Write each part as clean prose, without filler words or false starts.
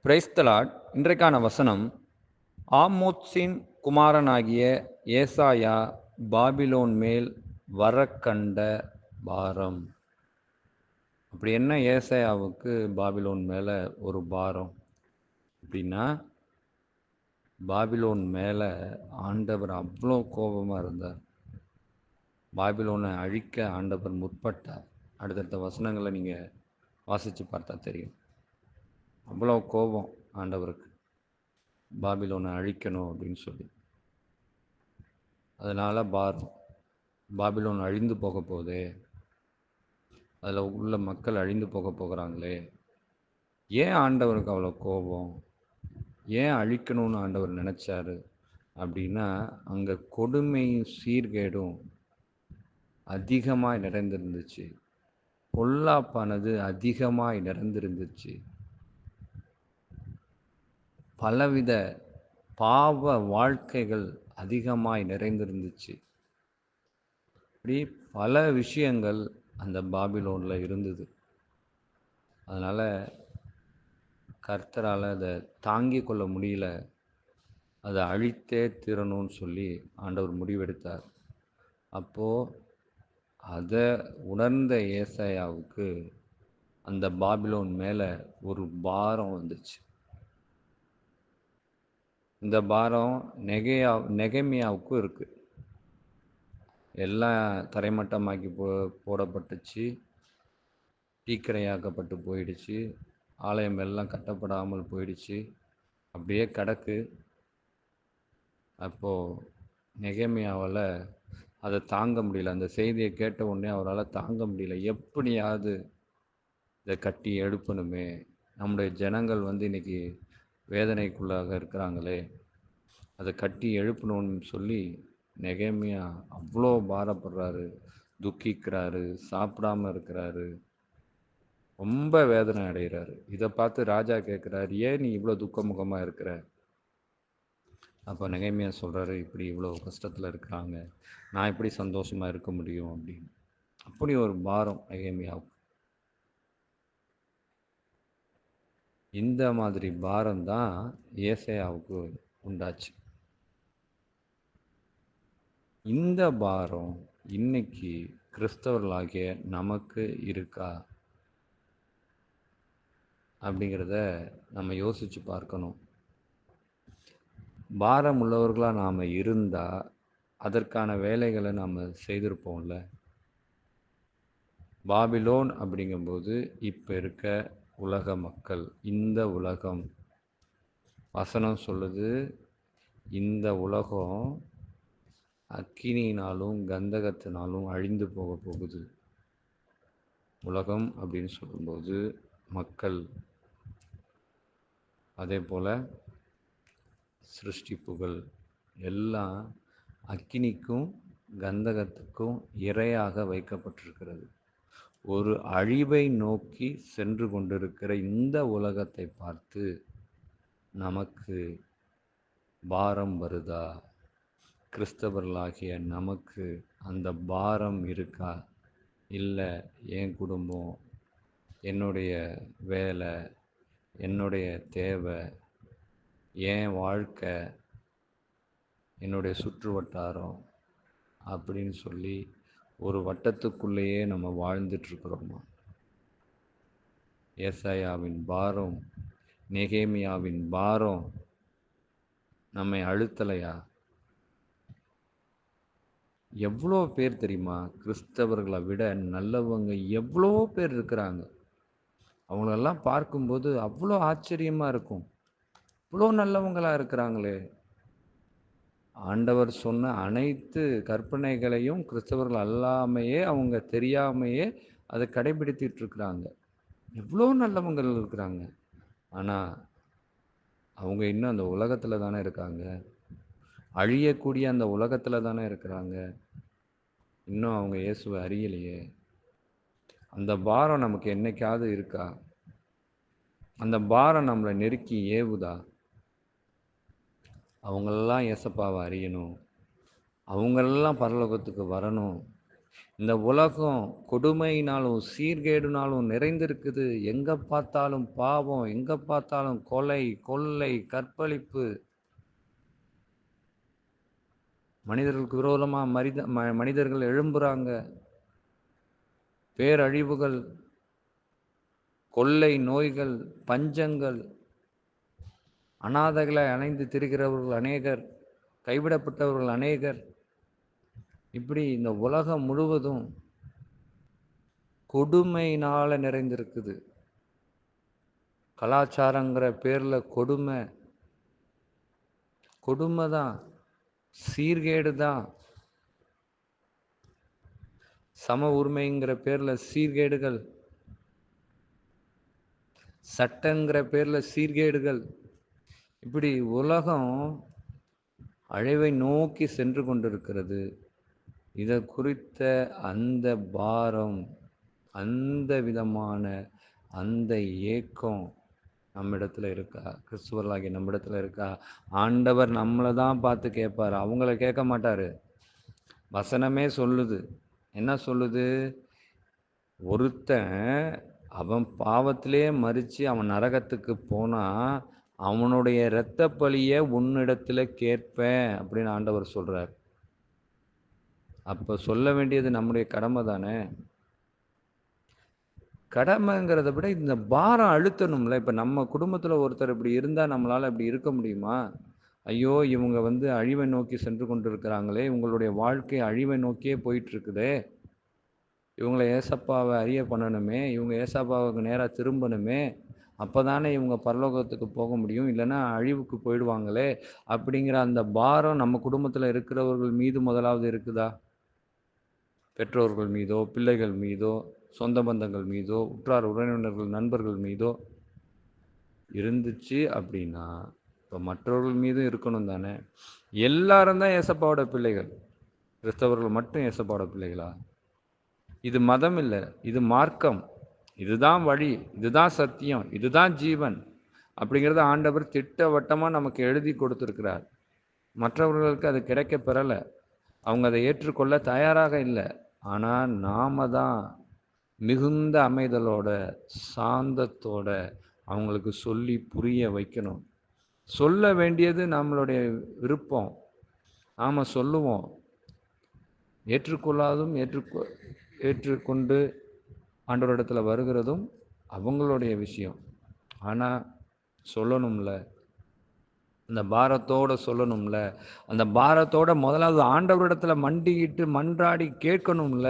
Praise the Lord. இன்றைக்கான வசனம், ஆமோத்சின் குமாரனாகிய ஏசாயா பாபிலோன் மேல் வரக்கண்ட பாரம். அப்படி என்ன ஏசாயாவுக்கு பாபிலோன் மேலே ஒரு பாரம் அப்படின்னா, பாபிலோன் மேலே ஆண்டவர் அவ்வளோ கோபமாக இருந்தார். பாபிலோனை அழிக்க ஆண்டவர் முற்பட்டார். அடுத்தடுத்த வசனங்களை நீங்கள் வாசித்து பார்த்தா தெரியும். அவ்வளோ கோபம் ஆண்டவருக்கு, பாபிலோனை அழிக்கணும் அப்படின்னு சொல்லி. அதனால் பாபிலோன் அழிந்து போக போதே, அதில் உள்ள மக்கள் அழிந்து போகிறாங்களே, ஏன் ஆண்டவருக்கு அவ்வளோ கோபம், ஏன் அழிக்கணும்னு ஆண்டவர் நினச்சாரு அப்படின்னா, அங்கே கொடுமையும் சீர்கேடும் அதிகமாக நிறைந்திருந்துச்சு. பொல்லாப்பானது அதிகமாக நிறைந்திருந்துச்சு. பலவித பாவ வாழ்க்கைகள் அதிகமாய் நிறைந்திருந்துச்சு. இப்படி பல விஷயங்கள் அந்த பாபிலோனில் இருந்தது. அதனால் கர்த்தரால் அதை தாங்கி கொள்ள முடியல, அதை அழித்தே தீரணும்னு சொல்லி ஆண்டவர் முடிவெடுத்தார். அப்போது அதை உணர்ந்த ஏசாயாவுக்கு அந்த பாபிலோன் மேலே ஒரு பாரம் வந்துச்சு. இந்த பாரம் நெகேமியாவுக்கும் இருக்குது. எல்லாம் தரைமட்டமாக்கி போடப்பட்டுச்சு, தீக்கிரையாக்கப்பட்டு போயிடுச்சு, ஆலயம் எல்லாம் கட்டப்படாமல் போயிடுச்சு, அப்படியே கிடக்கு. அப்போது நெகேமியாவால் அதை தாங்க முடியல. அந்த செய்தியை கேட்ட உடனே அவரால் தாங்க முடியல. எப்படியாவது இதை கட்டி எழுப்பணுமே, நம்முடைய ஜனங்கள் இன்றைக்கி வேதனைக்குள்ளாக இருக்கிறாங்களே, அதை கட்டி எழுப்பணும்னு சொல்லி நெகேமியா அவ்வளோ பாரப்படுறாரு, துக்கிக்கிறாரு, சாப்பிடாமல் இருக்கிறாரு, ரொம்ப வேதனை அடைகிறாரு. இதை பார்த்து ராஜா கேட்குறாரு, ஏன் நீ இவ்வளோ துக்கமுகமாக இருக்கிற? அப்போ நெகேமியா சொல்கிறாரு, இப்படி இவ்வளோ கஷ்டத்தில் இருக்கிறாங்க, நான் எப்படி சந்தோஷமாக இருக்க முடியும் அப்படின்னு. அப்படி ஒரு பாரம் நெகேமியாவுக்கு. இந்த மாதிரி பாரம் தான் ஏசாயாவுக்கு உண்டாச்சு. இந்த பாரம் இன்னைக்கு கிறிஸ்தவர்களாகிய நமக்கு இருக்கா அப்படிங்கிறத நம்ம யோசித்து பார்க்கணும். பாரம் உள்ளவர்களாக நாம் இருந்தால் அதற்கான வேலைகளை நாம் செய்திருப்போம்ல. பாபிலோன் அப்படிங்கும்போது இப்போ இருக்க உலக மக்கள், இந்த உலகம். வசனம் சொல்லுது, இந்த உலகம் அக்கினியினாலும் கந்தகத்தினாலும் அழிந்து போக போகுது. உலகம் அப்படின்னு சொல்லும்போது மக்கள், அதே போல் சிருஷ்டிப்புகள் எல்லாம் அக்கினிக்கும் கந்தகத்துக்கும் இரையாக வைக்கப்பட்டிருக்கிறது. ஒரு அழிவை நோக்கி சென்று கொண்டிருக்கிற இந்த உலகத்தை பார்த்து நமக்கு பாரம் வருதா? கிறிஸ்தவர்களாகிய நமக்கு அந்த பாரம் இருக்கா? இல்லை, என் குடும்பம், என்னுடைய வேலை, என்னுடைய தேவை, என் வாழ்க்கை, என்னுடைய சுற்று வட்டாரம் அப்படின்னு சொல்லி ஒரு வட்டத்துக்குள்ளேயே நம்ம வாழ்ந்துட்டுருக்குறோமா? ஏசாயாவின் பாரம், நெகேமியாவின் பாரம் நம்மை அழுத்தலையா? எவ்வளோ பேர் தெரியுமா? கிறிஸ்தவர்களை விட நல்லவங்க எவ்வளோ பேர் இருக்கிறாங்க. அவங்களெல்லாம் பார்க்கும்போது அவ்வளோ ஆச்சரியமாக இருக்கும். இவ்வளோ நல்லவங்களாக இருக்கிறாங்களே. ஆண்டவர் சொன்ன அனைத்து கற்பனைகளையும் கிறிஸ்தவர்கள் அல்லாமையே, அவங்க தெரியாமையே அதை கடைபிடித்துட்டு இருக்கிறாங்க. எவ்வளோ நல்லவங்கள் இருக்கிறாங்க. ஆனால் அவங்க இன்னும் அந்த உலகத்தில் தானே இருக்காங்க. அழியக்கூடிய அந்த உலகத்தில் தானே இருக்கிறாங்க. இன்னும் அவங்க இயேசுவை அறியலையே. அந்த பாரம் நமக்கு என்னைக்காவது இருக்கா? அந்த பாரம் நம்மளை நெருக்கி ஏவுதா? அவங்களெல்லாம் இயேசப்பாவை அறியணும், அவங்களெல்லாம் பரலோகத்துக்கு வரணும், இந்த உலகம் கொடுமையினாலும் சீர்கேடுனாலும் நிறைந்திருக்குது. எங்க பார்த்தாலும் பாவம், எங்க பார்த்தாலும் கொலை, கொள்ளை, கற்பழிப்பு, மனிதர்களுக்கு விரோதமா மனிதர்கள் எழும்புறாங்க. பேரழிவுகள், கொள்ளை நோய்கள், பஞ்சங்கள், அநாதைகளை அணைந்து திரிகிறவர்கள் அநேகர், கைவிடப்பட்டவர்கள் அநேகர். இப்படி இந்த உலகம் முழுவதும் கொடுமையினால நிறைந்திருக்குது. கலாச்சாரங்கிற பேர்ல கொடுமை, கொடுமை தான், சீர்கேடு தான். சம உரிமைங்கிற பேர்ல சீர்கேடுகள், சட்டங்கிற பேர்ல சீர்கேடுகள். இப்படி உலகம் அழிவை நோக்கி சென்று கொண்டிருக்கிறது. இதை குறித்த அந்த பாரம், அந்த விதமான அந்த ஏக்கம் நம்மிடத்துல இருக்கா? கிறிஸ்துவர்களாகிய நம்மிடத்துல இருக்கா? ஆண்டவர் நம்மளை தான் பார்த்து கேட்பார், அவங்கள கேட்க மாட்டாரு. வசனமே சொல்லுது. என்ன சொல்லுது? ஒருத்தன் அவன் பாவத்திலே மரிச்சு அவன் நரகத்துக்கு போனா அவனுடைய இரத்த பலிய உன்னிடத்துல கேட்பேன் அப்படின்னு ஆண்டவர் சொல்றார். அப்ப சொல்ல வேண்டியது நம்முடைய கடமை தானே. கடமைங்கிறத விட இந்த பாரம் அழுத்தணும்ல. இப்ப நம்ம குடும்பத்துல ஒருத்தர் இப்படி இருந்தா நம்மளால இப்படி இருக்க முடியுமா? ஐயோ, இவங்க அழிவை நோக்கி சென்று கொண்டிருக்கிறாங்களே, இவங்களுடைய வாழ்க்கை அழிவை நோக்கியே போயிட்டு இருக்குதே, இவங்களை ஏசப்பாவை அறிய பண்ணணுமே, இவங்க ஏசப்பாவுக்கு நேராக திரும்பணுமே, அப்போ தானே இவங்க பரலோகத்துக்கு போக முடியும், இல்லைன்னா அழிவுக்கு போயிடுவாங்களே அப்படிங்கிற அந்த பாரம் நம்ம குடும்பத்தில் இருக்கிறவர்கள் மீது முதலாவது இருக்குதா? பெற்றோர்கள் மீதோ, பிள்ளைகள் மீதோ, சொந்த பந்தங்கள் மீதோ, உற்றார் உறவினர்கள், நண்பர்கள் மீதோ இருந்துச்சு அப்படின்னா இப்போ மற்றவர்கள் மீதும் இருக்கணும் தானே. எல்லாரும் தான் ஏசப்பாவோட பிள்ளைகள், கிறிஸ்தவர்கள் மட்டும் ஏசப்பாவோட பிள்ளைகளா? இது மதம் இல்லை, இது மார்க்கம். இதுதான் வழி, இதுதான் சத்தியம், இதுதான் ஜீவன் அப்படிங்கிறத ஆண்டவர் திட்டவட்டமாக நமக்கு எழுதி கொடுத்துருக்கிறார். மற்றவர்களுக்கு அது கிடைக்க பெறலை, அவங்க அதை ஏற்றுக்கொள்ள தயாராக இல்லை. ஆனால் நாம தான் மிகுந்த அமைதலோட சாந்தத்தோட அவங்களுக்கு சொல்லி புரிய வைக்கணும். சொல்ல வேண்டியது நம்மளுடைய விருப்பம், நாம் சொல்லுவோம். ஏற்றுக்கொள்ளாதும் ஏற்றுக்கொண்டு ஆண்டவரிடத்தில் வருகிறதும் அவங்களுடைய விஷயம். ஆனால் சொல்லணும்ல, அந்த பாரத்தோடு சொல்லணும்ல. அந்த பாரத்தோட முதலாவது ஆண்டவரிடத்தில் மண்டிக்கிட்டு மன்றாடி கேட்கணும்ல.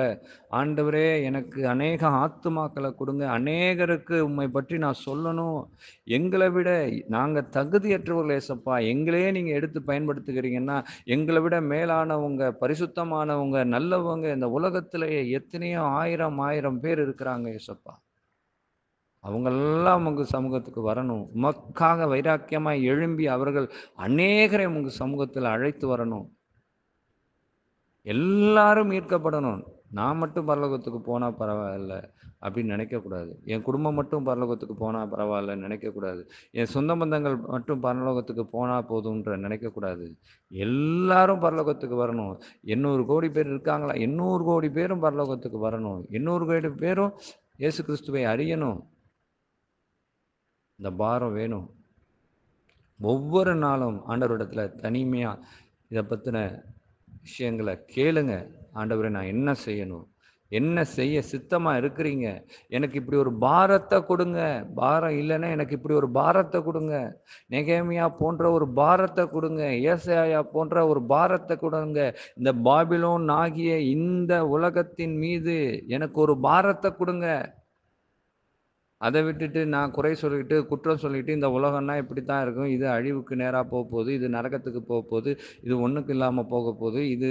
ஆண்டவரே, எனக்கு அநேக ஆத்துமாக்களை கொடுங்க, அநேகருக்கு உம்மை பற்றி நான் சொல்லணும். எங்களை விட நாங்கள் தகுதியற்றவர்கள் ஏசப்பா, எங்களையே நீங்கள் எடுத்து பயன்படுத்துகிறீங்கன்னா, எங்களை விட மேலானவங்க, பரிசுத்தமானவங்க, நல்லவங்க இந்த உலகத்திலேயே எத்தனையோ ஆயிரம் பேர் இருக்கிறாங்க ஏசப்பா. அவங்களெல்லாம் உங்க சமூகத்துக்கு வரணும். உமக்காக வைராக்கியமாய் எழும்பி அவர்கள் அநேகரை உங்க சமூகத்தில் அழைத்து வரணும். எல்லாரும் ஈர்க்கப்படணும். நான் மட்டும் பரலோகத்துக்கு போனால் பரவாயில்ல அப்படின்னு நினைக்கக்கூடாது. என் குடும்பம் மட்டும் பரலோகத்துக்கு போனால் பரவாயில்லன்னு நினைக்கக்கூடாது. என் சொந்த பந்தங்கள் மட்டும் பரலோகத்துக்கு போனால் போதுன்ற நினைக்கக்கூடாது. எல்லாரும் பரலோகத்துக்கு வரணும். 800 கோடி பேர் இருக்காங்களா? 800 கோடி பேரும் பரலோகத்துக்கு வரணும். 800 கோடி பேரும் இயேசு கிறிஸ்துவை அறியணும். இந்த பாரம் வேணும். ஒவ்வொரு நாளும் ஆண்டவரிடத்தில் தனிமையாக இதை பற்றின விஷயங்களை கேளுங்க. ஆண்டவரை, நான் என்ன செய்யணும், என்ன செய்ய சித்தமாக இருக்கிறீங்க, எனக்கு இப்படி ஒரு பாரத்தை கொடுங்க. பாரம் இல்லைன்னா எனக்கு இப்படி ஒரு பாரத்தை கொடுங்க. நெகேமியா போன்ற ஒரு பாரத்தை கொடுங்க. ஏசாயா போன்ற ஒரு பாரத்தை கொடுங்க. இந்த பாபிலோன் ஆகிய இந்த உலகத்தின் மீது எனக்கு ஒரு பாரத்தை கொடுங்க. அதை விட்டுட்டு நான் குறை சொல்லிட்டு குற்றம் சொல்லிட்டு இந்த உலகம்னா இப்படி தான் இருக்கும், இது அழிவுக்கு நேராக போக போகுது, இது நரகத்துக்கு போக போகுது, இது ஒன்றுக்கு இல்லாமல் போக போகுது, இது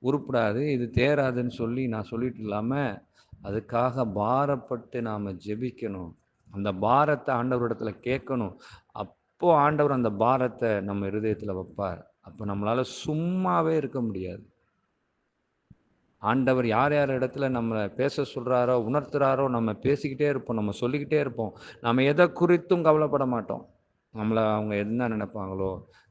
உருப்படாது, இது தேராதுன்னு சொல்லி நான் சொல்லிட்டு இல்லாமல் அதுக்காக பாரப்பட்டு நாம் ஜெபிக்கணும். அந்த பாரத்தை ஆண்டவரிடத்தில் கேட்கணும். அப்போது ஆண்டவர் அந்த பாரத்தை நம்ம இருதயத்தில் வைப்பார். அப்போ நம்மளால் சும்மாவே இருக்க முடியாது. ஆண்டவர் யார் யார் இடத்துல நம்மளை பேச சொல்கிறாரோ, உணர்த்துறாரோ, நம்ம பேசிக்கிட்டே இருப்போம், நம்ம சொல்லிக்கிட்டே இருப்போம். நம்ம எதை குறித்தும் கவலைப்பட மாட்டோம். நம்மளை அவங்க என்ன நினைப்பாங்களோ,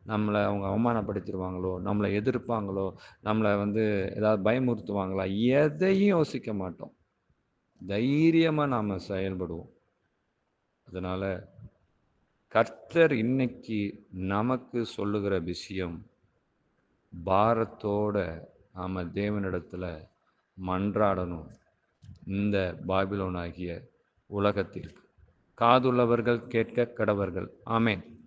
நம்மளை அவங்க அவமானப்படுத்திடுவாங்களோ, நம்மளை எதிர்ப்பாங்களோ, நம்மளை வந்து ஏதாவது பயமுறுத்துவாங்களா, எதையும் யோசிக்க மாட்டோம். தைரியமாக நாம் செயல்படுவோம். அதனால் கர்த்தர் இன்னைக்கு நமக்கு சொல்லுகிற விஷயம், பாரத்தோட நாம் தேவனிடத்தில் மன்றாடணும். இந்த பாபிலோன் ஆகிய உலகத்திற்கு காதுள்ளவர்கள் கேட்க கடவர்கள். ஆமென்.